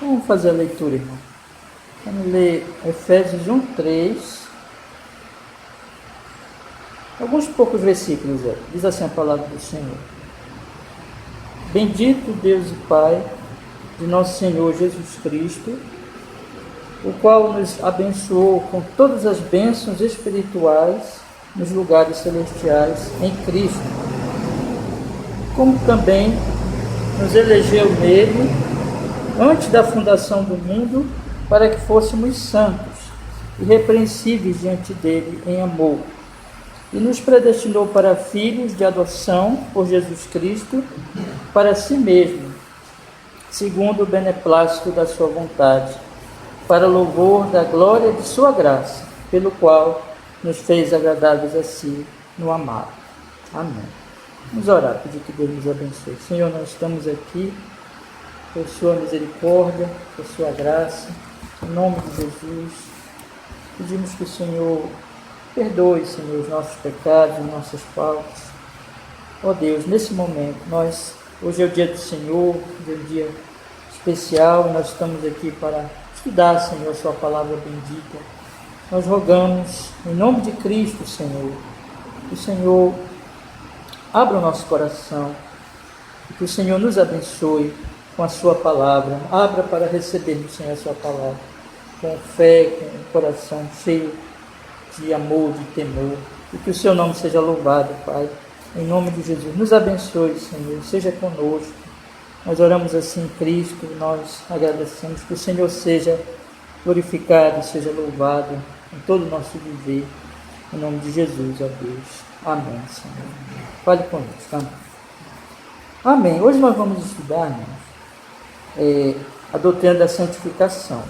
Vamos fazer a leitura, irmão. Vamos ler Efésios 1:3. Alguns poucos versículos. Diz assim a palavra do Senhor. Bendito Deus e Pai de nosso Senhor Jesus Cristo, o qual nos abençoou com todas as bênçãos espirituais nos lugares celestiais em Cristo, como também nos elegeu nele antes da fundação do mundo, para que fôssemos santos e irrepreensíveis diante dele em amor, e nos predestinou para filhos de adoção por Jesus Cristo, para si mesmo, segundo o beneplácito da sua vontade, para louvor da glória de sua graça, pelo qual nos fez agradáveis a si no amado. Amém. Vamos orar, pedir que Deus nos abençoe. Senhor, nós estamos aqui por sua misericórdia, por sua graça, em nome de Jesus. Pedimos que o Senhor perdoe, Senhor, os nossos pecados, as nossas faltas. Ó Deus, nesse momento, hoje é o dia do Senhor, é um dia especial, nós estamos aqui para estudar, Senhor, a sua palavra bendita. Nós rogamos, em nome de Cristo, Senhor, que o Senhor abra o nosso coração, que o Senhor nos abençoe com a sua palavra. Abra para recebermos, Senhor, a sua palavra, com fé, com o coração cheio de amor, de temor, e que o seu nome seja louvado, Pai, em nome de Jesus. Nos abençoe, Senhor, seja conosco. Nós oramos assim em Cristo, nós agradecemos que o Senhor seja glorificado, seja louvado em todo o nosso viver, em nome de Jesus, ó Deus. Amém, Senhor. Fale conosco, amém. Amém. Hoje nós vamos estudar, irmãos, a doutrina da santificação.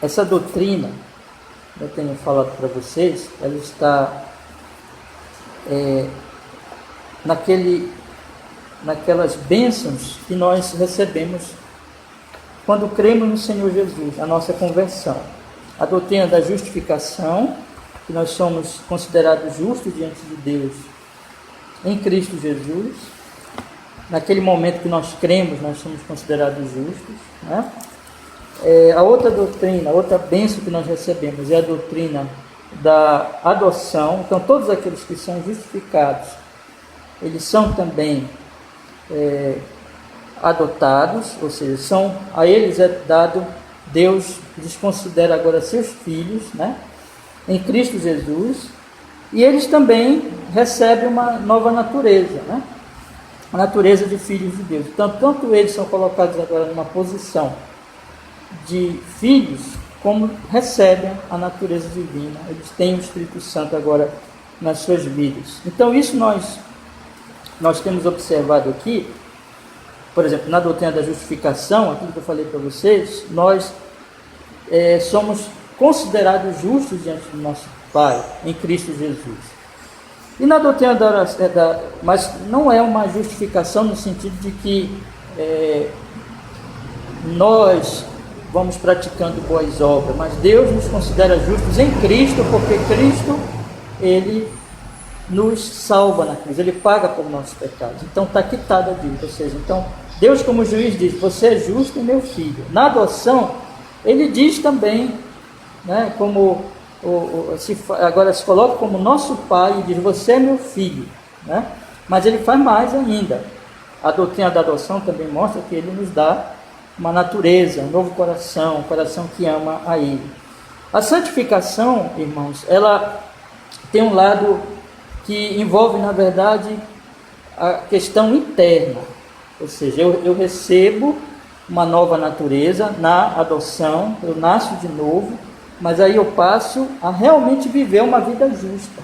Essa doutrina, eu tenho falado para vocês, ela está naquelas bênçãos que nós recebemos quando cremos no Senhor Jesus, a nossa conversão. A doutrina da justificação, que nós somos considerados justos diante de Deus em Cristo Jesus. Naquele momento que nós cremos, nós somos considerados justos, né? A outra doutrina, a outra bênção que nós recebemos é a doutrina da adoção. Então, todos aqueles que são justificados, eles são também adotados, ou seja, a eles é dado, Deus lhes considera agora seus filhos, né, em Cristo Jesus, e eles também recebem uma nova natureza, né, a natureza de filhos de Deus. Então, tanto eles são colocados agora numa posição de filhos, como recebem a natureza divina, eles têm o Espírito Santo agora nas suas vidas. Então, isso nós temos observado aqui, por exemplo, na doutrina da justificação, aquilo que eu falei para vocês, nós somos considerados justos diante do nosso Pai, em Cristo Jesus. E na doutrina mas não é uma justificação no sentido de que nós vamos praticando boas obras, mas Deus nos considera justos em Cristo, porque Cristo, Ele nos salva na cruz, Ele paga por nossos pecados. Então está quitada a dívida, ou seja, então Deus como juiz diz, você é justo, meu filho. Na adoção, Ele diz também, né, como agora se coloca como nosso pai e diz, você é meu filho, né? Mas Ele faz mais ainda. A doutrina da adoção também mostra que Ele nos dá uma natureza, um novo coração, um coração que ama a Ele. A santificação, irmãos, ela tem um lado que envolve, na verdade, a questão interna. Ou seja, eu recebo uma nova natureza na adoção, eu nasço de novo, mas aí eu passo a realmente viver uma vida justa.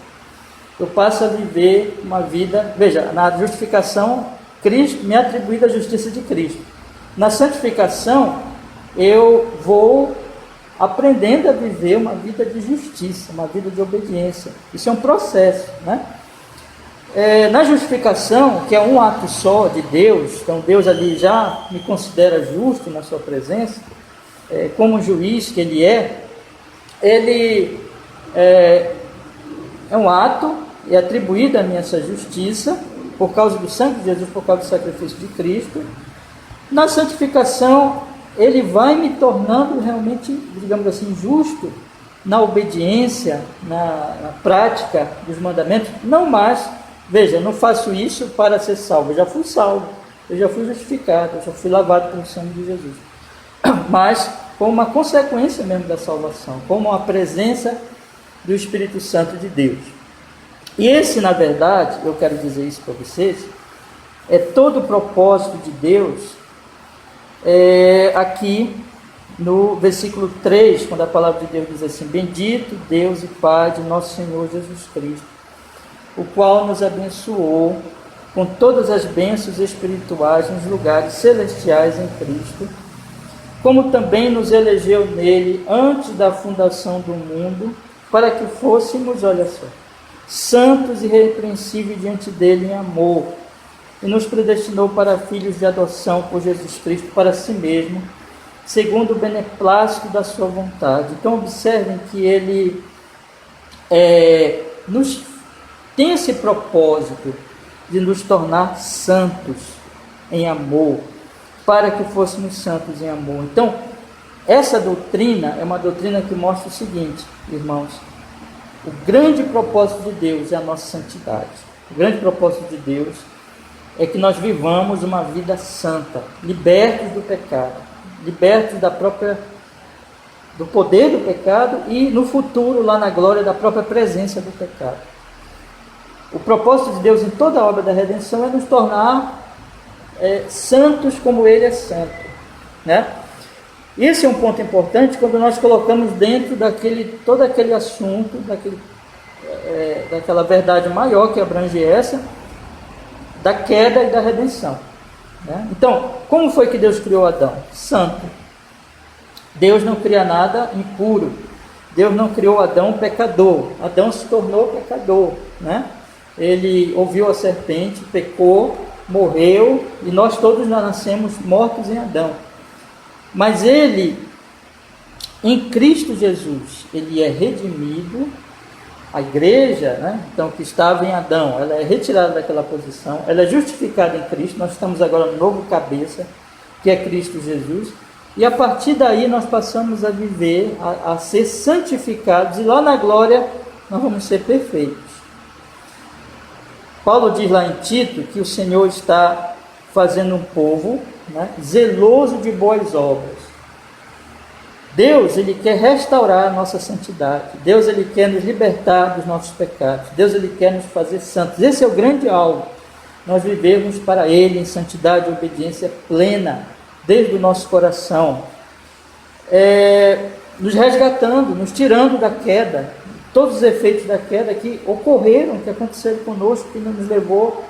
Eu passo a viver uma vida... Veja, na justificação, Cristo me atribui a justiça de Cristo. Na santificação, eu vou aprendendo a viver uma vida de justiça, uma vida de obediência. Isso é um processo, né? Na justificação, que é um ato só de Deus, então Deus ali já me considera justo na sua presença, como juiz que Ele é um ato, é atribuída a mim essa justiça, por causa do sangue de Jesus, por causa do sacrifício de Cristo. Na santificação, ele vai me tornando realmente, digamos assim, justo na obediência, na prática dos mandamentos. Não mais, veja, eu não faço isso para ser salvo, eu já fui salvo, eu já fui justificado, eu já fui lavado pelo sangue de Jesus. Mas como uma consequência mesmo da salvação, como a presença do Espírito Santo de Deus. E esse, na verdade, eu quero dizer isso para vocês, é todo o propósito de Deus, aqui no versículo 3, quando a palavra de Deus diz assim: bendito Deus e Pai de nosso Senhor Jesus Cristo, o qual nos abençoou com todas as bênçãos espirituais nos lugares celestiais em Cristo, como também nos elegeu nele antes da fundação do mundo, para que fôssemos, olha só, santos e irrepreensíveis diante dele em amor, e nos predestinou para filhos de adoção por Jesus Cristo para si mesmo, segundo o beneplácito da sua vontade. Então observem que ele nos tem esse propósito de nos tornar santos em amor, para que fôssemos santos em amor. Então, essa doutrina é uma doutrina que mostra o seguinte, irmãos: o grande propósito de Deus é a nossa santidade. O grande propósito de Deus é que nós vivamos uma vida santa, libertos do pecado, libertos do poder do pecado e no futuro, lá na glória, da própria presença do pecado. O propósito de Deus em toda a obra da redenção é nos tornar santos como Ele é santo, né? Esse é um ponto importante quando nós colocamos dentro todo aquele assunto, daquela verdade maior que abrange essa, da queda e da redenção, né? Então, como foi que Deus criou Adão? Santo. Deus não cria nada impuro. Deus não criou Adão pecador. Adão se tornou pecador, né? Ele ouviu a serpente, pecou, morreu, e nós todos nascemos mortos em Adão. Mas ele, em Cristo Jesus, ele é redimido. A igreja, né, então, que estava em Adão, ela é retirada daquela posição, ela é justificada em Cristo. Nós estamos agora no novo cabeça, que é Cristo Jesus, e a partir daí nós passamos a viver, a ser santificados, e lá na glória nós vamos ser perfeitos. Paulo diz lá em Tito que o Senhor está fazendo um povo, né, zeloso de boas obras. Deus, Ele quer restaurar a nossa santidade. Deus, Ele quer nos libertar dos nossos pecados. Deus, Ele quer nos fazer santos. Esse é o grande alvo. Nós vivemos para Ele em santidade e obediência plena, desde o nosso coração. Nos resgatando, nos tirando da queda. Todos os efeitos da queda que ocorreram, que aconteceram conosco, que nos levou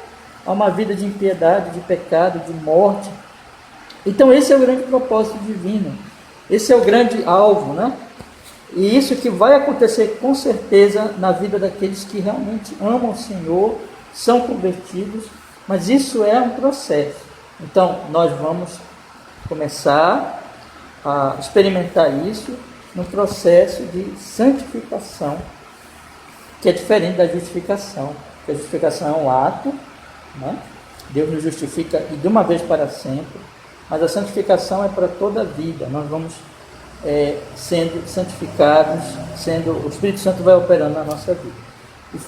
a uma vida de impiedade, de pecado, de morte. Então esse é o grande propósito divino. Esse é o grande alvo, né? E isso que vai acontecer com certeza na vida daqueles que realmente amam o Senhor, são convertidos, mas isso é um processo. Então nós vamos começar a experimentar isso no processo de santificação, que é diferente da justificação. Porque a justificação é um ato, né? Deus nos justifica de uma vez para sempre, mas a santificação é para toda a vida. Nós vamos sendo santificados, o Espírito Santo vai operando na nossa vida,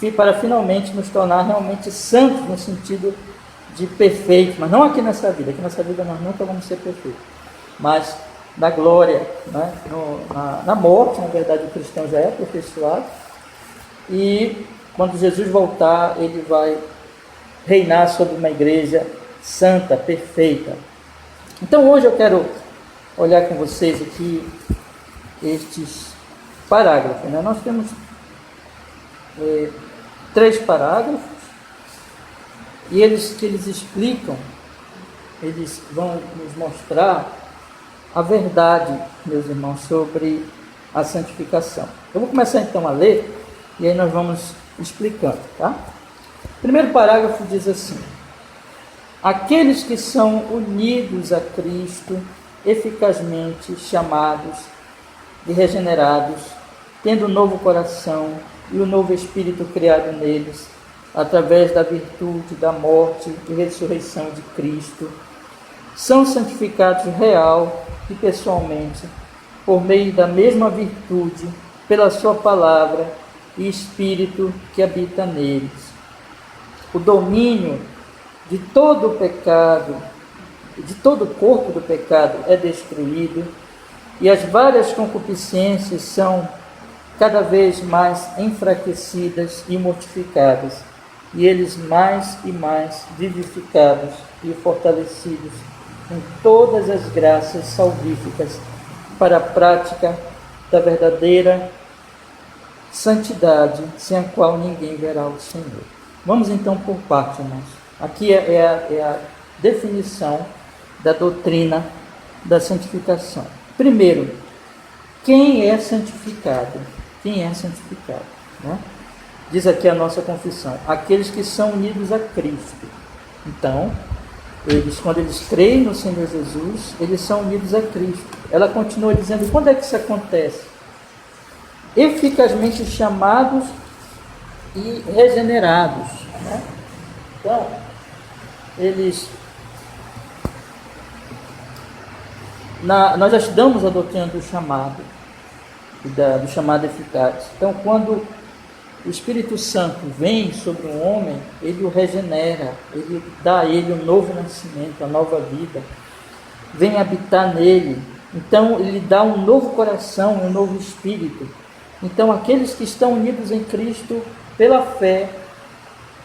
e para finalmente nos tornar realmente santos no sentido de perfeito, mas não aqui nessa vida nós nunca vamos ser perfeitos, mas na glória, né? Na morte, na verdade, o cristão já é aperfeiçoado, e quando Jesus voltar, Ele vai reinar sobre uma igreja santa, perfeita. Então hoje eu quero olhar com vocês aqui estes parágrafos, né? Nós temos 3 parágrafos, e eles explicam, eles vão nos mostrar a verdade, meus irmãos, sobre a santificação. Eu vou começar então a ler, e aí nós vamos explicando, tá? O primeiro parágrafo diz assim: aqueles que são unidos a Cristo, eficazmente chamados e regenerados, tendo um novo coração e um novo espírito criado neles, através da virtude da morte e ressurreição de Cristo, são santificados real e pessoalmente, por meio da mesma virtude, pela sua palavra e Espírito que habita neles. O domínio de todo o pecado, de todo o corpo do pecado é destruído, e as várias concupiscências são cada vez mais enfraquecidas e mortificadas, e eles mais e mais vivificados e fortalecidos em todas as graças salvíficas para a prática da verdadeira santidade, sem a qual ninguém verá o Senhor. Vamos então por parte, irmãos. Aqui é a definição da doutrina da santificação. Primeiro, quem é santificado? Quem é santificado? Né? Diz aqui a nossa confissão: aqueles que são unidos a Cristo. Então, quando eles creem no Senhor Jesus, eles são unidos a Cristo. Ela continua dizendo: quando é que isso acontece? Eficazmente chamados e regenerados. Né? Então, nós já estudamos a doutrina do chamado, do chamado eficaz. Então, quando o Espírito Santo vem sobre um homem, ele o regenera, ele dá a ele um novo nascimento, a nova vida, vem habitar nele. Então, ele dá um novo coração, um novo espírito. Então, aqueles que estão unidos em Cristo pela fé,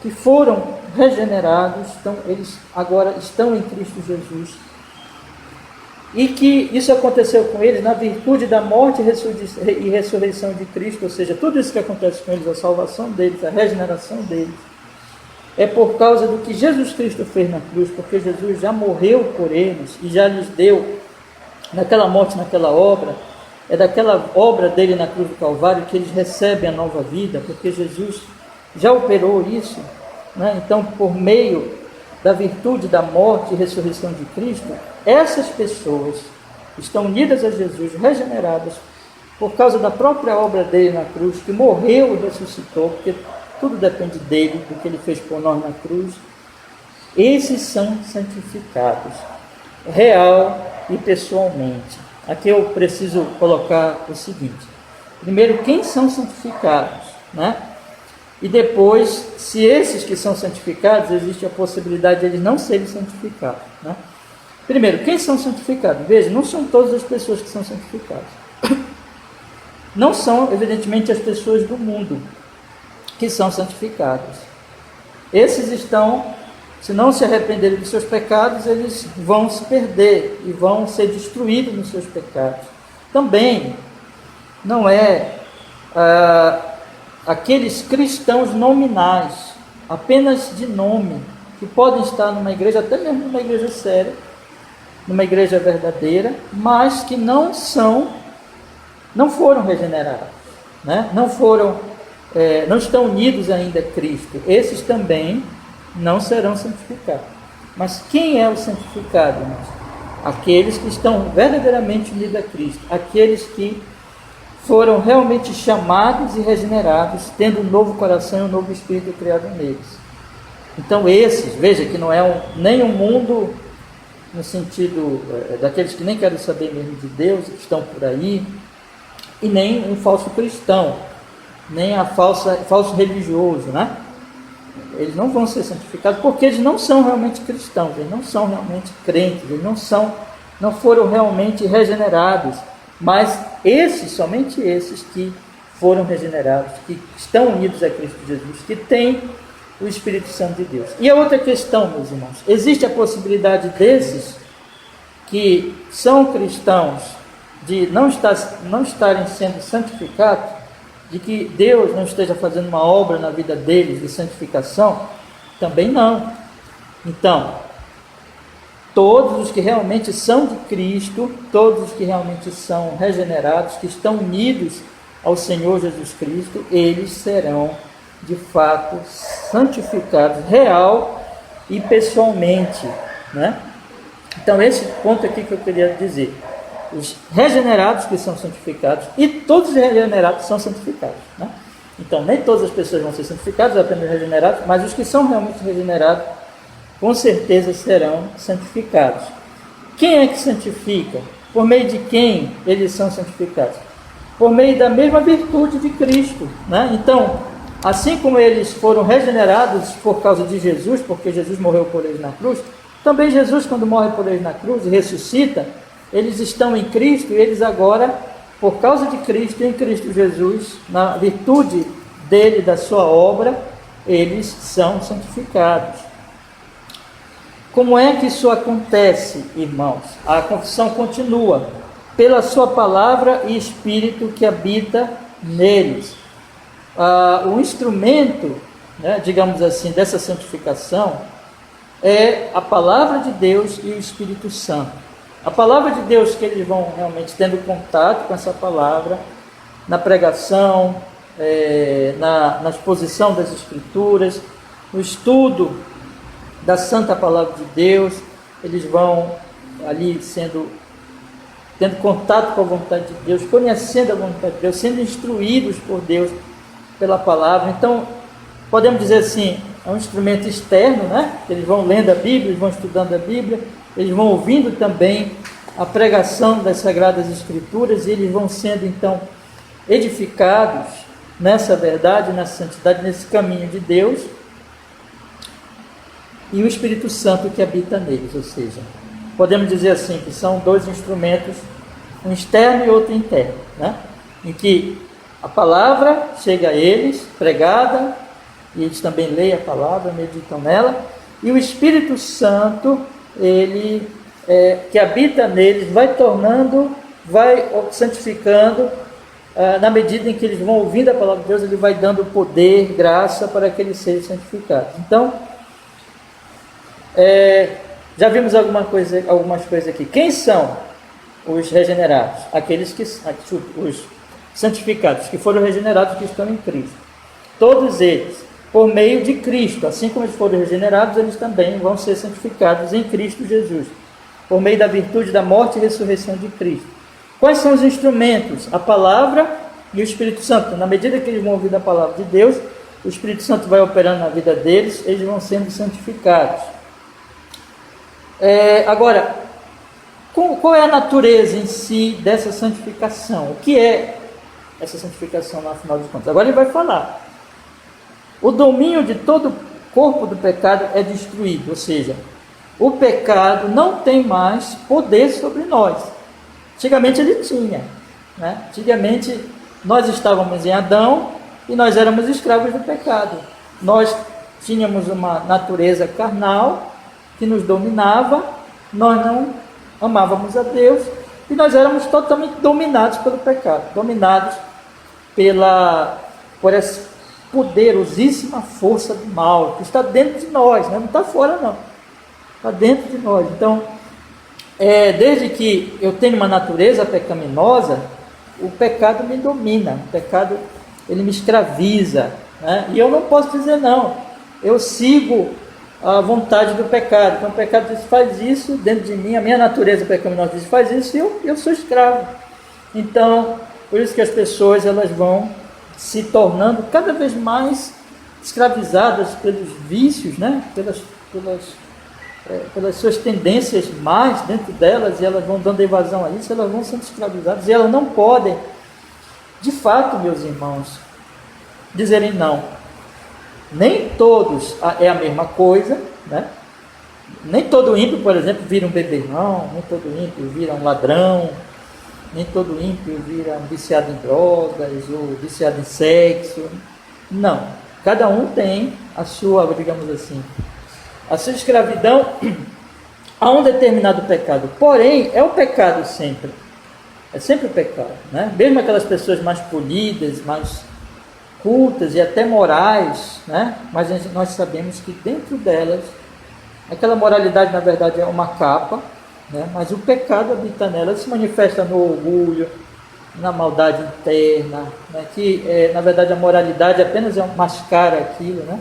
que foram regenerados, então, eles agora estão em Cristo Jesus, e que isso aconteceu com eles na virtude da morte e ressurreição de Cristo, ou seja, tudo isso que acontece com eles, a salvação deles, a regeneração deles, é por causa do que Jesus Cristo fez na cruz, porque Jesus já morreu por eles e já lhes deu, naquela morte, naquela obra, é daquela obra dele na cruz do Calvário que eles recebem a nova vida, porque Jesus já operou isso, né? Então, por meio da virtude da morte e ressurreição de Cristo, essas pessoas estão unidas a Jesus, regeneradas, por causa da própria obra dele na cruz, que morreu e ressuscitou, porque tudo depende dele, do que ele fez por nós na cruz. Esses são santificados, real e pessoalmente. Aqui eu preciso colocar o seguinte: primeiro, quem são santificados, né? E depois, se esses que são santificados, existe a possibilidade de eles não serem santificados, né? Primeiro, quem são santificados? Veja, não são todas as pessoas que são santificadas. Não são, evidentemente, as pessoas do mundo que são santificadas. Esses estão, se não se arrependerem dos seus pecados, eles vão se perder e vão ser destruídos nos seus pecados. Também não é aqueles cristãos nominais, apenas de nome, que podem estar numa igreja, até mesmo numa igreja séria, numa igreja verdadeira, mas que não foram regenerados, né? Não estão unidos ainda a Cristo. Esses também não serão santificados. Mas quem é o santificado, irmãos? Aqueles que estão verdadeiramente unidos a Cristo, aqueles que foram realmente chamados e regenerados, tendo um novo coração e um novo espírito criado neles. Então esses, veja que não é nem um mundo no sentido daqueles que nem querem saber mesmo de Deus, que estão por aí, e nem um falso cristão, nem falso religioso, né? Eles não vão ser santificados porque eles não são realmente cristãos, eles não são realmente crentes, eles não foram realmente regenerados. Mas somente esses que foram regenerados, que estão unidos a Cristo Jesus, que têm o Espírito Santo de Deus. E a outra questão, meus irmãos, existe a possibilidade desses que são cristãos de não estarem sendo santificados, de que Deus não esteja fazendo uma obra na vida deles de santificação? Também não. Então, todos os que realmente são de Cristo, todos os que realmente são regenerados, que estão unidos ao Senhor Jesus Cristo, eles serão de fato santificados real e pessoalmente, né? Então esse ponto aqui que eu queria dizer: os regenerados que são santificados, e todos os regenerados são santificados, né? Então nem todas as pessoas vão ser santificadas, apenas regenerados, mas os que são realmente regenerados com certeza serão santificados. Quem é que santifica? Por meio de quem eles são santificados? Por meio da mesma virtude de Cristo, né? Então, assim como eles foram regenerados por causa de Jesus, porque Jesus morreu por eles na cruz, também Jesus, quando morre por eles na cruz e ressuscita, eles estão em Cristo e eles agora, por causa de Cristo, em Cristo Jesus, na virtude dele, da sua obra, eles são santificados. Como é que isso acontece, irmãos? A confissão continua pela sua palavra e Espírito que habita neles. O instrumento, né, digamos assim, dessa santificação é a palavra de Deus e o Espírito Santo. A palavra de Deus, que eles vão realmente tendo contato com essa palavra, na pregação, na exposição das Escrituras, no estudo da Santa Palavra de Deus, eles vão ali tendo contato com a vontade de Deus, conhecendo a vontade de Deus, sendo instruídos por Deus pela palavra. Então, podemos dizer assim, é um instrumento externo, né? Eles vão lendo a Bíblia, eles vão estudando a Bíblia, eles vão ouvindo também a pregação das Sagradas Escrituras e eles vão sendo, então, edificados nessa verdade, nessa santidade, nesse caminho de Deus, e o Espírito Santo que habita neles, ou seja, podemos dizer assim, que são dois instrumentos, um externo e outro interno, né? Em que a palavra chega a eles, pregada, e eles também leem a palavra, meditam nela, e o Espírito Santo, ele que habita neles, vai santificando, na medida em que eles vão ouvindo a palavra de Deus, ele vai dando poder, graça para que eles sejam santificados. Então, já vimos algumas coisas aqui. Quem são os regenerados? Os santificados, que foram regenerados, que estão em Cristo. Todos eles, por meio de Cristo, assim como eles foram regenerados, eles também vão ser santificados em Cristo Jesus, por meio da virtude da morte e ressurreição de Cristo. Quais são os instrumentos? A palavra e o Espírito Santo. Na medida que eles vão ouvir a palavra de Deus, o Espírito Santo vai operando na vida deles, eles vão sendo santificados. Agora, qual é a natureza em si dessa santificação? O que é essa santificação, no final de contas? Agora ele vai falar. O domínio de todo o corpo do pecado é destruído, ou seja, o pecado não tem mais poder sobre nós. Antigamente ele tinha, né? Antigamente nós estávamos em Adão e nós éramos escravos do pecado. Nós tínhamos uma natureza carnal que nos dominava, nós não amávamos a Deus e nós éramos totalmente dominados pelo pecado, dominados por essa poderosíssima força do mal que está dentro de nós, né? Não está fora não, está dentro de nós. Então, desde que eu tenho uma natureza pecaminosa, o pecado me domina, o pecado ele me escraviza, né? E eu não posso dizer não, eu sigo a vontade do pecado. Então o pecado diz, faz isso dentro de mim, a minha natureza pecaminosa diz, faz isso, e eu sou escravo. Então, por isso que as pessoas elas vão se tornando cada vez mais escravizadas pelos vícios, né? pelas suas tendências más dentro delas, e elas vão dando evasão a isso, elas vão sendo escravizadas, e elas não podem, de fato, meus irmãos, dizerem não. Nem todos é a mesma coisa, né? Nem todo ímpio, por exemplo, vira um beberrão, nem todo ímpio vira um ladrão, nem todo ímpio vira um viciado em drogas ou viciado em sexo. Não, cada um tem a sua, digamos assim, a sua escravidão a um determinado pecado. Porém, é o pecado sempre, é sempre o pecado, né? Mesmo aquelas pessoas mais polidas, mais cultas e até morais, né? Mas nós sabemos que dentro delas, aquela moralidade na verdade é uma capa, né? Mas o pecado habita nela, se manifesta no orgulho, na maldade interna, né? Que na verdade a moralidade apenas mascara aquilo, né?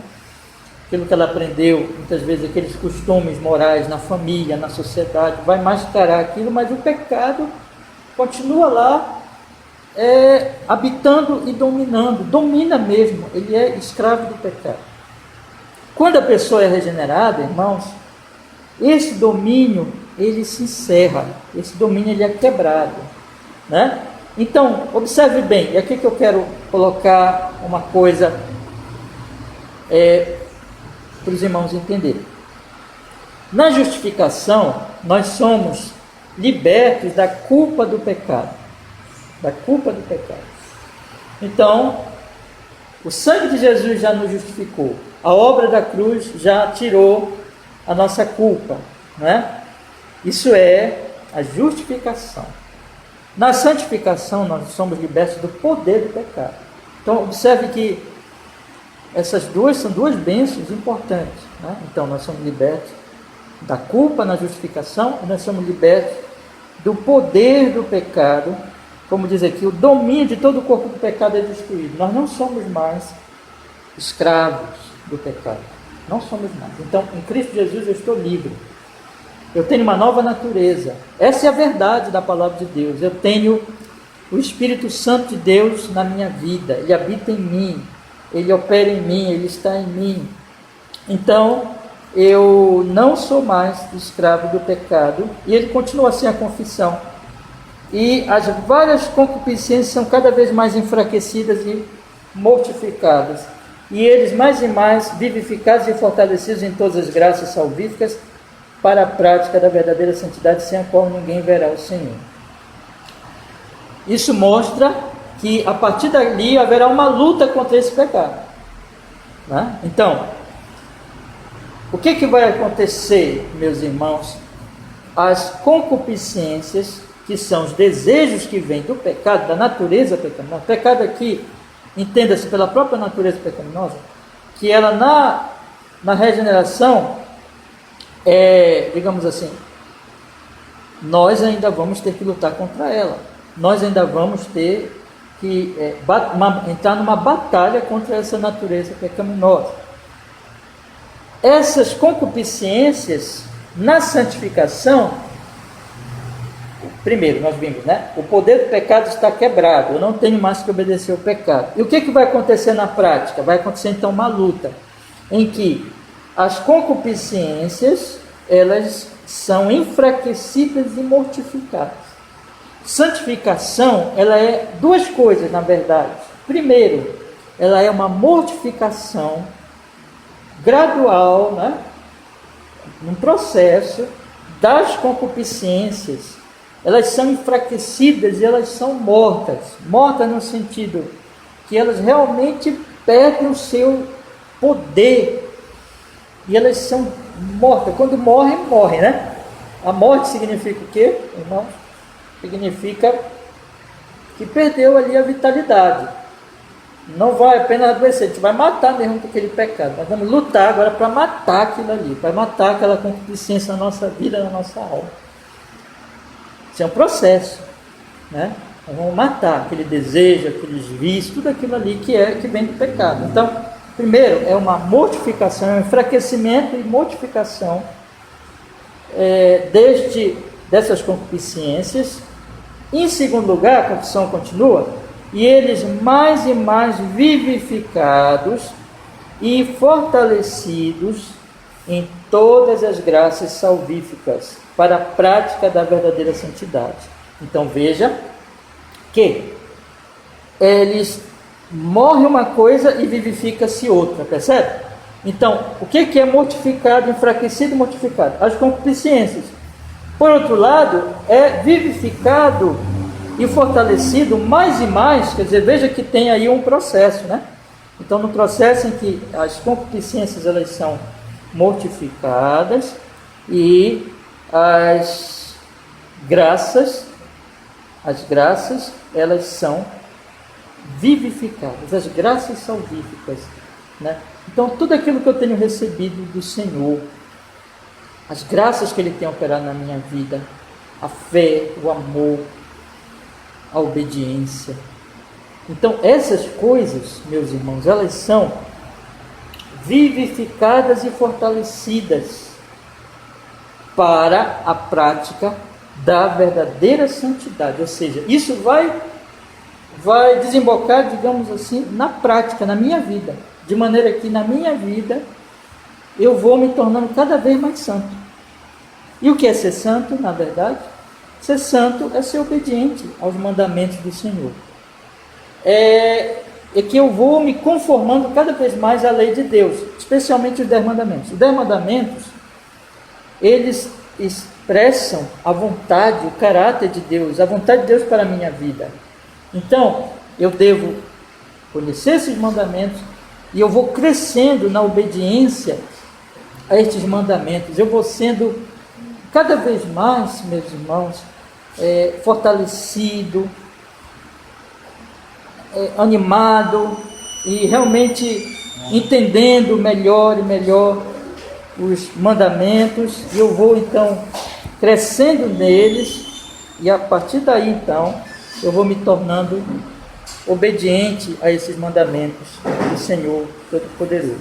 Aquilo que ela aprendeu, muitas vezes aqueles costumes morais na família, na sociedade, vai mascarar aquilo, mas o pecado continua lá, habitando e dominando, domina mesmo, ele é escravo do pecado. Quando a pessoa é regenerada, irmãos, esse domínio ele se encerra, esse domínio ele é quebrado, né? Então, observe bem, e aqui que eu quero colocar uma coisa para os irmãos entenderem. Na justificação, nós somos libertos da culpa do pecado. Da culpa do pecado. Então, o sangue de Jesus já nos justificou. A obra da cruz já tirou a nossa culpa, né? Isso é a justificação. Na santificação, nós somos libertos do poder do pecado. Então, observe que essas duas são duas bênçãos importantes, né? Então, nós somos libertos da culpa na justificação e nós somos libertos do poder do pecado. Como diz aqui, o domínio de todo o corpo do pecado é destruído. Nós não somos mais escravos do pecado. Não somos mais. Então, em Cristo Jesus eu estou livre. Eu tenho uma nova natureza. Essa é a verdade da palavra de Deus. Eu tenho o Espírito Santo de Deus na minha vida. Ele habita em mim. Ele opera em mim. Ele está em mim. Então, eu não sou mais escravo do pecado. E ele continua assim a confissão. E as várias concupiscências são cada vez mais enfraquecidas e mortificadas. E eles mais e mais vivificados e fortalecidos em todas as graças salvíficas para a prática da verdadeira santidade, sem a qual ninguém verá o Senhor. Isso mostra que a partir dali haverá uma luta contra esse pecado, né? Então, o que vai acontecer, meus irmãos? As concupiscências, que são os desejos que vêm do pecado, da natureza pecaminosa. Pecado aqui, entenda-se pela própria natureza pecaminosa, que ela na regeneração, digamos assim, nós ainda vamos ter que lutar contra ela. Nós ainda vamos ter que entrar numa batalha contra essa natureza pecaminosa. Essas concupiscências, na santificação, primeiro, nós vimos, né? O poder do pecado está quebrado. Eu não tenho mais que obedecer ao pecado. E o que vai acontecer na prática? Vai acontecer então uma luta em que as concupiscências, elas são enfraquecidas e mortificadas. Santificação, ela é duas coisas, na verdade. Primeiro, ela é uma mortificação gradual, né? Um processo das concupiscências. Elas são enfraquecidas e elas são mortas. Mortas no sentido que elas realmente perdem o seu poder. E elas são mortas. Quando morrem, né? A morte significa o quê, irmãos? Significa que perdeu ali a vitalidade. Não vai apenas adoecer, a gente vai matar mesmo aquele pecado. Nós vamos lutar agora para matar aquilo ali, para matar aquela concupiscência na nossa vida, na nossa alma. Isso é um processo, né? Nós vamos matar aquele desejo, aqueles vícios, tudo aquilo ali que vem do pecado. Então, primeiro, é uma mortificação, é um enfraquecimento e mortificação dessas concupiscências. Em segundo lugar, a confissão continua, e eles mais e mais vivificados e fortalecidos em todas as graças salvíficas para a prática da verdadeira santidade. Então veja que eles morrem uma coisa e vivifica-se outra, percebe? Então, o que é mortificado, enfraquecido e mortificado? As concupiscências. Por outro lado, é vivificado e fortalecido mais e mais, quer dizer, veja que tem aí um processo, né? Então, no processo em que as concupiscências elas são mortificadas e as graças elas são vivificadas, as graças salvíficas, né? Então, tudo aquilo que eu tenho recebido do Senhor, as graças que Ele tem operado na minha vida, a fé, o amor, a obediência. Então, essas coisas, meus irmãos, elas são vivificadas e fortalecidas para a prática da verdadeira santidade. Ou seja, isso vai desembocar, digamos assim, na prática, na minha vida. De maneira que na minha vida eu vou me tornando cada vez mais santo. E o que é ser santo, na verdade? Ser santo é ser obediente aos mandamentos do Senhor. É que eu vou me conformando cada vez mais à lei de Deus, especialmente os 10 mandamentos. Os 10 mandamentos, eles expressam a vontade, o caráter de Deus, a vontade de Deus para a minha vida. Então, eu devo conhecer esses mandamentos e eu vou crescendo na obediência a estes mandamentos. Eu vou sendo cada vez mais, meus irmãos, fortalecido, animado e realmente entendendo melhor e melhor os mandamentos, e eu vou então crescendo neles, e a partir daí então eu vou me tornando obediente a esses mandamentos do Senhor Todo-Poderoso,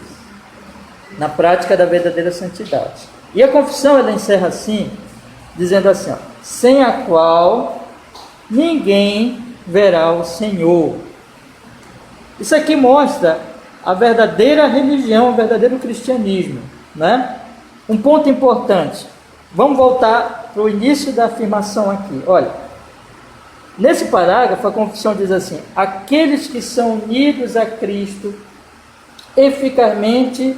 na prática da verdadeira santidade. E a confissão ela encerra assim, dizendo assim, ó, sem a qual ninguém verá o Senhor. Isso aqui mostra a verdadeira religião, o verdadeiro cristianismo, né? Um ponto importante. Vamos voltar para o início da afirmação aqui. Olha, nesse parágrafo a confissão diz assim: aqueles que são unidos a Cristo, eficazmente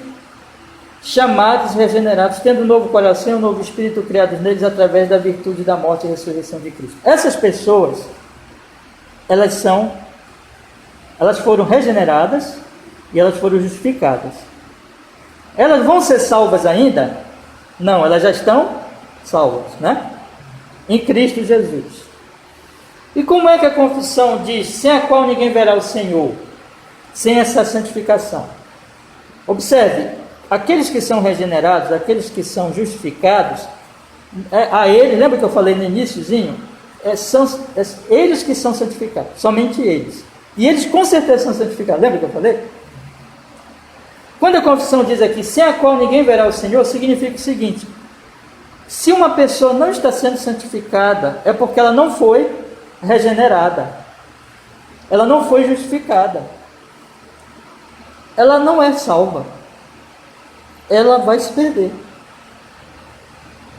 chamados, regenerados, tendo um novo coração, um novo espírito criados neles através da virtude da morte e ressurreição de Cristo. Essas pessoas, elas foram regeneradas e elas foram justificadas. Elas vão ser salvas ainda? Não, elas já estão salvas, né? Em Cristo Jesus. E como é que a confissão diz, sem a qual ninguém verá o Senhor, sem essa santificação? Observe, aqueles que são regenerados, aqueles que são justificados, a eles, lembra que eu falei no iniciozinho? São eles que são santificados, somente eles. E eles com certeza são santificados, lembra que eu falei? Quando a confissão diz aqui, sem a qual ninguém verá o Senhor, significa o seguinte: se uma pessoa não está sendo santificada, é porque ela não foi regenerada, ela não foi justificada, ela não é salva, ela vai se perder.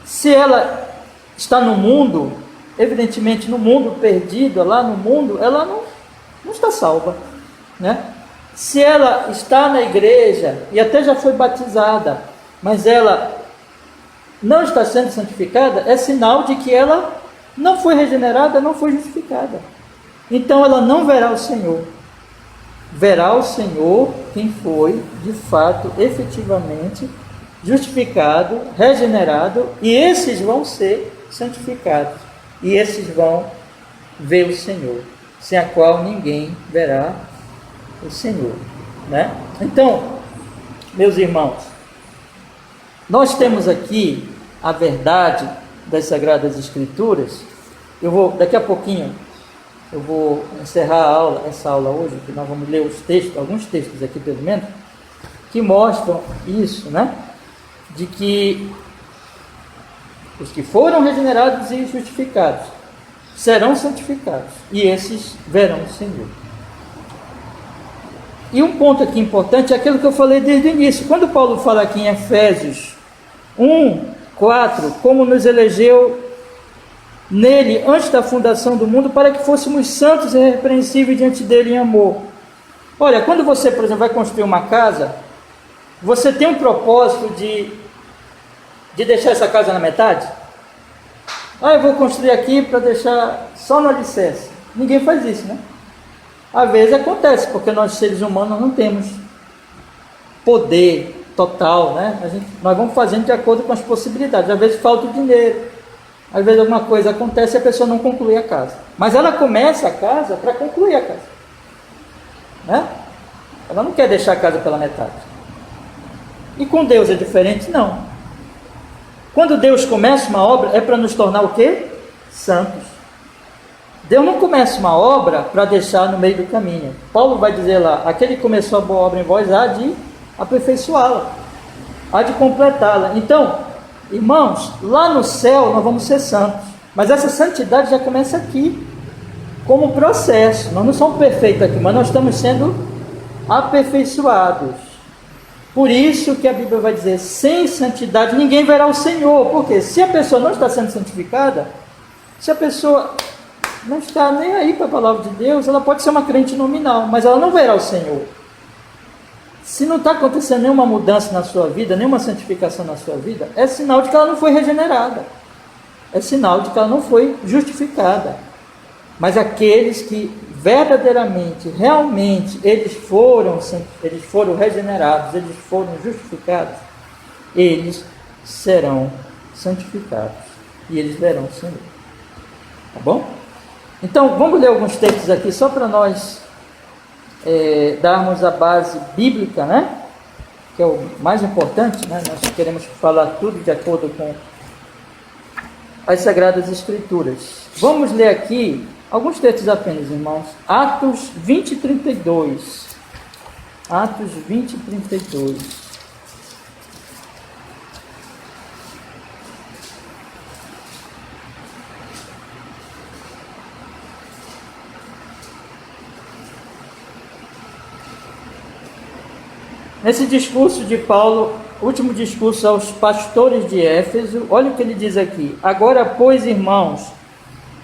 Se ela está no mundo, evidentemente no mundo perdido, lá no mundo, ela não está salva, né? Se ela está na igreja e até já foi batizada, mas ela não está sendo santificada, é sinal de que ela não foi regenerada, não foi justificada. Então ela não verá o Senhor. Verá o Senhor quem foi, de fato, efetivamente justificado, regenerado, e esses vão ser santificados. E esses vão ver o Senhor, sem a qual ninguém verá o Senhor, né? Então, meus irmãos, nós temos aqui a verdade das Sagradas Escrituras. Daqui a pouquinho, eu vou encerrar essa aula hoje, que nós vamos ler os textos, alguns textos aqui pelo menos, que mostram isso, né? De que os que foram regenerados e justificados serão santificados, e esses verão o Senhor. E um ponto aqui importante é aquilo que eu falei desde o início. Quando Paulo fala aqui em Efésios 1:4, como nos elegeu nele antes da fundação do mundo, para que fôssemos santos e irrepreensíveis diante dele em amor. Olha, quando você, por exemplo, vai construir uma casa, você tem um propósito de deixar essa casa na metade? Eu vou construir aqui para deixar só no alicerce. Ninguém faz isso, né? Às vezes acontece, porque nós seres humanos não temos poder total, né? Nós vamos fazendo de acordo com as possibilidades. Às vezes falta o dinheiro, às vezes alguma coisa acontece e a pessoa não conclui a casa. Mas ela começa a casa para concluir a casa, né? Ela não quer deixar a casa pela metade. E com Deus é diferente? Não. Quando Deus começa uma obra, é para nos tornar o quê? Santos. Deus não começa uma obra para deixar no meio do caminho. Paulo vai dizer lá, aquele que começou a boa obra em vós há de aperfeiçoá-la, há de completá-la. Então, irmãos, lá no céu nós vamos ser santos, mas essa santidade já começa aqui, como processo. Nós não somos perfeitos aqui, mas nós estamos sendo aperfeiçoados. Por isso que a Bíblia vai dizer, sem santidade ninguém verá o Senhor. Porque se a pessoa não está sendo santificada, se a pessoa não está nem aí para a palavra de Deus, ela pode ser uma crente nominal, mas ela não verá o Senhor. Se não está acontecendo nenhuma mudança na sua vida, nenhuma santificação na sua vida, é sinal de que ela não foi regenerada. É sinal de que ela não foi justificada. Mas aqueles que verdadeiramente, realmente, eles foram regenerados, eles foram justificados, eles serão santificados. E eles verão o Senhor. Tá bom? Então, vamos ler alguns textos aqui, só para nós darmos a base bíblica, né? Que é o mais importante, né? Nós queremos falar tudo de acordo com as Sagradas Escrituras. Vamos ler aqui alguns textos apenas, irmãos. Atos 20 e 32. Atos 20 e 32. Nesse discurso de Paulo, último discurso aos pastores de Éfeso, olha o que ele diz aqui. Agora, pois, irmãos,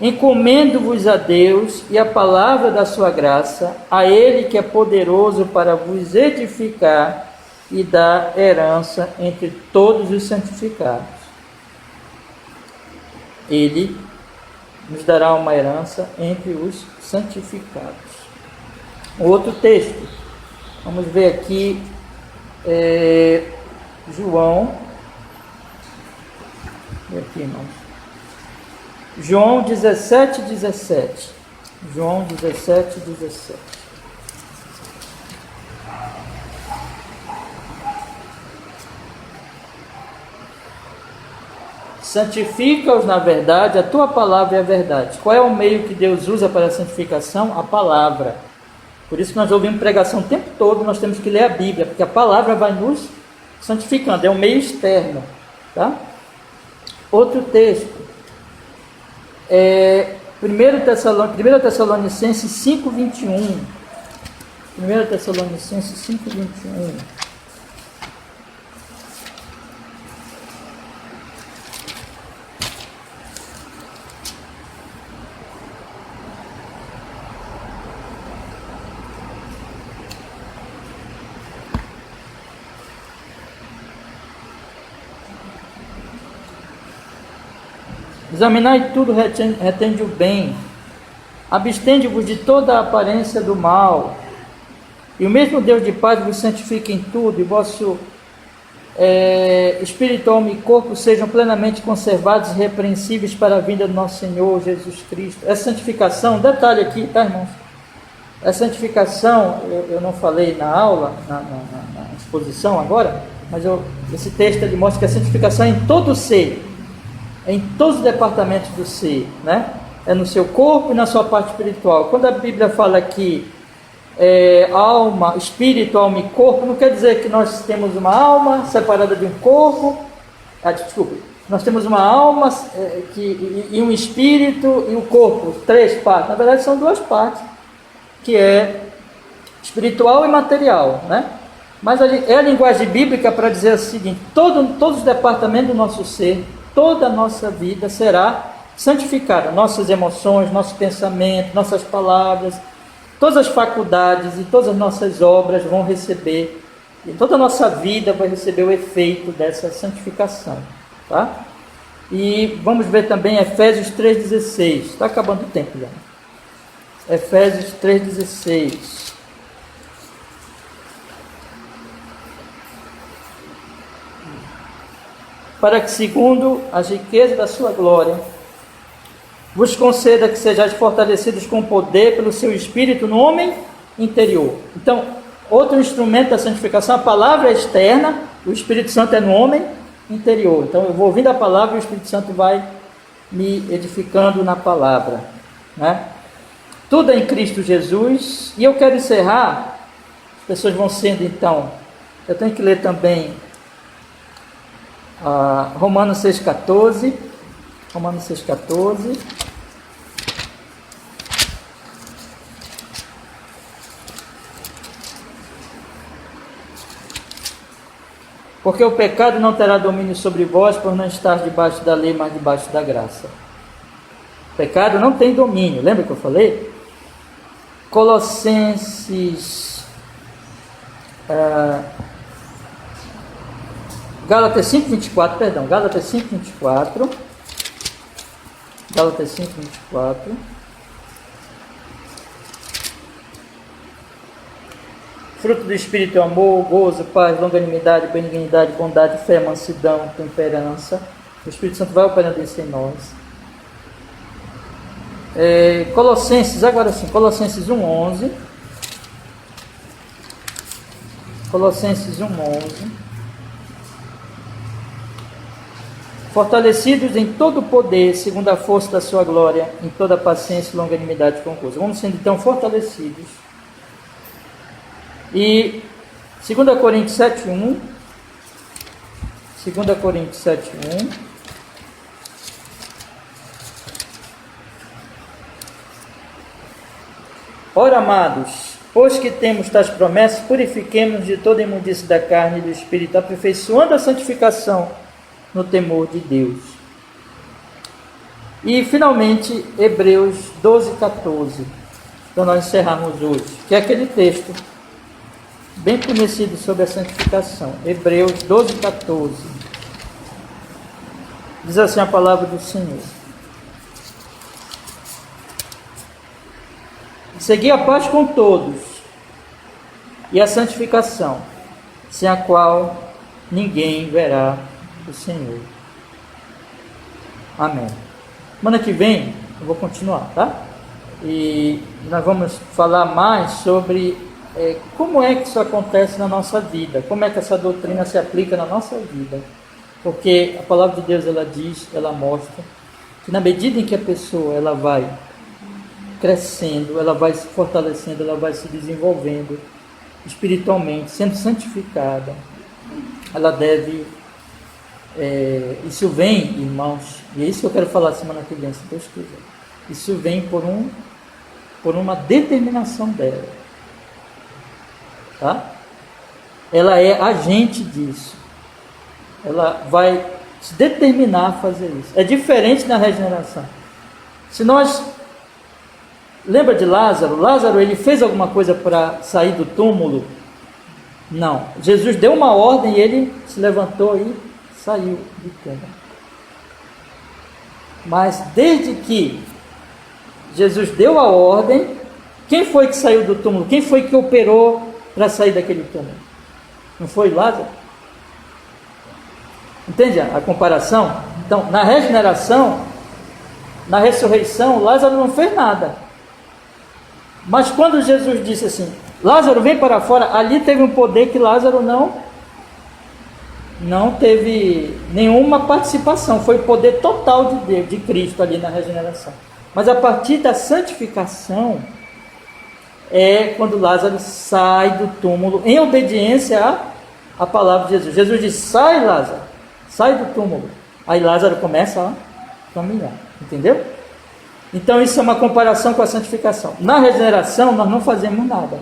encomendo-vos a Deus e a palavra da sua graça, a Ele que é poderoso para vos edificar e dar herança entre todos os santificados. Ele nos dará uma herança entre os santificados. Outro texto, vamos ver aqui, João, aqui, irmãos. João 17, 17. João 17, 17. Santifica-os na verdade, a tua palavra é a verdade. Qual é o meio que Deus usa para a santificação? A palavra. Por isso que nós ouvimos pregação o tempo todo, nós temos que ler a Bíblia, porque a palavra vai nos santificando, é um meio externo. Tá? Outro texto, 1 Tessalonicenses 5, 21. 1 Tessalonicenses 5, 21. Examinai tudo, retende o bem, abstende-vos de toda a aparência do mal, e o mesmo Deus de paz vos santifique em tudo, e vosso espírito, alma e corpo sejam plenamente conservados e irrepreensíveis para a vinda do nosso Senhor Jesus Cristo. Essa santificação, detalhe aqui, tá, irmãos? Essa santificação, eu não falei na aula, na exposição agora, mas esse texto ele mostra que a santificação é em todo o ser, em todos os departamentos do ser, né? É no seu corpo e na sua parte espiritual. Quando a Bíblia fala que alma, espírito, alma e corpo, não quer dizer que nós temos uma alma separada de um corpo. Nós temos uma alma e um espírito e um corpo, 3 partes. Na verdade são 2 partes, que é espiritual e material, né? Mas é a linguagem bíblica para dizer o seguinte: todos os departamentos do nosso ser, toda a nossa vida será santificada. Nossas emoções, nossos pensamentos, nossas palavras, todas as faculdades e todas as nossas obras vão receber, e toda a nossa vida vai receber o efeito dessa santificação. Tá? E vamos ver também Efésios 3,16. Está acabando o tempo já. Efésios 3,16. Para que, segundo as riquezas da sua glória, vos conceda que sejais fortalecidos com poder pelo seu Espírito no homem interior. Então, outro instrumento da santificação, a palavra é externa, o Espírito Santo é no homem interior. Então, eu vou ouvindo a palavra e o Espírito Santo vai me edificando na palavra, né? Tudo é em Cristo Jesus. E eu quero encerrar, as pessoas vão sendo, então, eu tenho que ler também Romanos 6,14. Romanos 6,14. Porque o pecado não terá domínio sobre vós, por não estar debaixo da lei, mas debaixo da graça. O pecado não tem domínio, lembra que eu falei? Colossenses, Gálatas 5:24, perdão, Gálatas 5:24, Gálatas 5:24. Fruto do Espírito é o amor, gozo, paz, longanimidade, benignidade, bondade, fé, mansidão, temperança. O Espírito Santo vai operando isso em nós. Colossenses, agora sim, Colossenses 1:11. Colossenses 1:11. Fortalecidos em todo o poder, segundo a força da sua glória, em toda paciência e longanimidade com gozo. Vamos sendo então fortalecidos. E 2 Coríntios 7:1. 2 Coríntios 7:1. Ora, amados, pois que temos tais promessas, purifiquemos de toda imundície da carne e do espírito, aperfeiçoando a santificação no temor de Deus. E finalmente Hebreus 12:14, para nós encerrarmos hoje, que é aquele texto bem conhecido sobre a santificação. Hebreus 12:14. Diz assim a palavra do Senhor: segui a paz com todos e a santificação, sem a qual ninguém verá o Senhor. Amém. Semana que vem eu vou continuar, tá? E nós vamos falar mais sobre como é que isso acontece na nossa vida, como é que essa doutrina se aplica na nossa vida. Porque a palavra de Deus, ela diz, ela mostra que na medida em que a pessoa ela vai crescendo, ela vai se fortalecendo, ela vai se desenvolvendo espiritualmente, sendo santificada, ela deve, isso vem, irmãos, e é isso que eu quero falar semana que vem, se Deus quiser, isso vem por uma determinação dela, tá? Ela é agente disso, ela vai se determinar a fazer isso. É diferente na regeneração. Se nós, lembra de Lázaro? Lázaro, ele fez alguma coisa para sair do túmulo? Não. Jesus deu uma ordem e ele se levantou e saiu do túmulo. Mas desde que Jesus deu a ordem, quem foi que saiu do túmulo? Quem foi que operou para sair daquele túmulo? Não foi Lázaro? Entende a comparação? Então, na regeneração, na ressurreição, Lázaro não fez nada. Mas quando Jesus disse assim, Lázaro, vem para fora, ali teve um poder que Lázaro não teve nenhuma participação. Foi o poder total de Deus, de Cristo ali na regeneração. Mas a partir da santificação, é quando Lázaro sai do túmulo, em obediência à palavra de Jesus. Jesus diz, sai Lázaro, sai do túmulo. Aí Lázaro começa a caminhar, entendeu? Então isso é uma comparação com a santificação. Na regeneração nós não fazemos nada.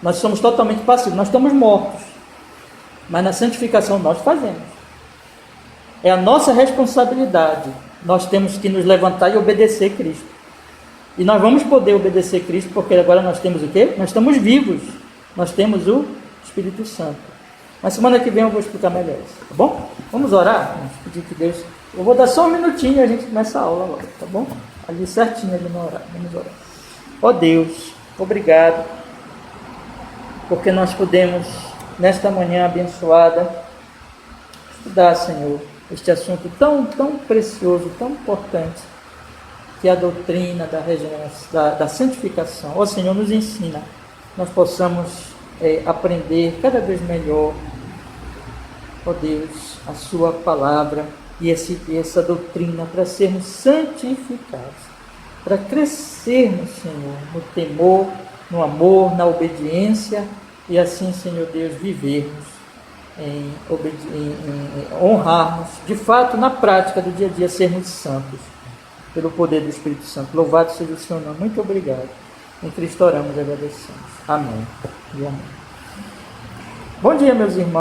Nós somos totalmente passivos, nós estamos mortos. Mas na santificação nós fazemos. É a nossa responsabilidade. Nós temos que nos levantar e obedecer Cristo. E nós vamos poder obedecer Cristo porque agora nós temos o quê? Nós estamos vivos. Nós temos o Espírito Santo. Mas semana que vem eu vou explicar melhor isso, tá bom? Vamos orar? Vamos pedir que Deus... Eu vou dar só um minutinho e a gente começa a aula agora, tá bom? Ali certinho, ali no horário. Vamos orar. Ó Deus, obrigado, porque nós podemos, nesta manhã abençoada, estudar, Senhor, este assunto tão precioso, tão importante, que é a doutrina da regeneração, da santificação. Ó Senhor, nos ensina, nós possamos aprender cada vez melhor, ó Deus, a sua palavra e essa doutrina para sermos santificados, para crescermos, Senhor, no temor, no amor, na obediência e assim, Senhor Deus, vivermos, em honrarmos, de fato, na prática do dia a dia, sermos santos, pelo poder do Espírito Santo. Louvado seja o Senhor. Muito obrigado. Em Cristo oramos e agradecemos. Amém. E amém. Bom dia, meus irmãos.